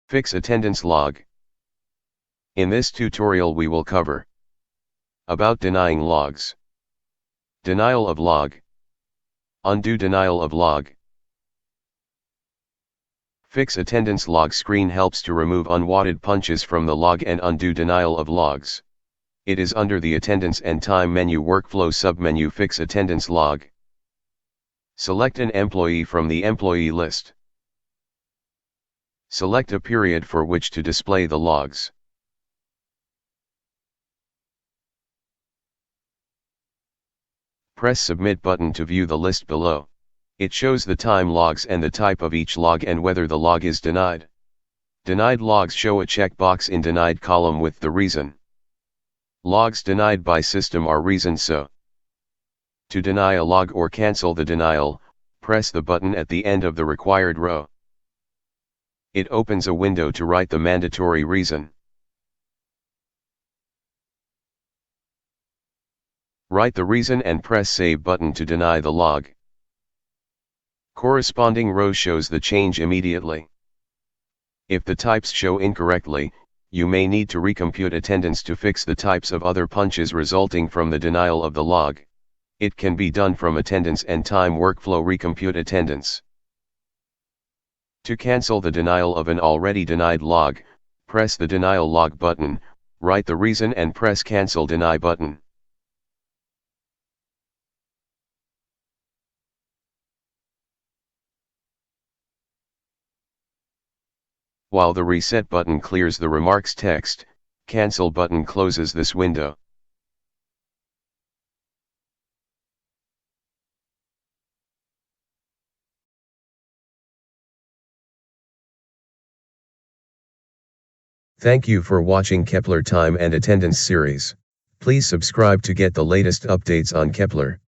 Fix attendance log. In this tutorial we will cover about denying logs, denial of log, undo denial of log. Fix attendance log screen helps to remove unwanted punches from the log and undo denial of logs. It is under the attendance and time menu workflow submenu. Fix attendance log. Select an employee from the employee list. Select a period for which to display the logs. Press Submit button to view the list below. It shows the time logs and the type of each log and whether the log is denied. Denied logs show a checkbox in denied column with the reason. Logs denied by system are reasoned so. To deny a log or cancel the denial, press the button at the end of the required row. It opens a window to write the mandatory reason. Write the reason and press Save button to deny the log. Corresponding row shows the change immediately. If the types show incorrectly, you may need to recompute attendance to fix the types of other punches resulting from the denial of the log. It can be done from attendance and time workflow. Recompute attendance. To cancel the denial of an already denied log, press the denial log button, write the reason and press Cancel Deny button. While the Reset button clears the remarks text, Cancel button closes this window. Thank you for watching Keplar Time and Attendance series. Please subscribe to get the latest updates on Keplar.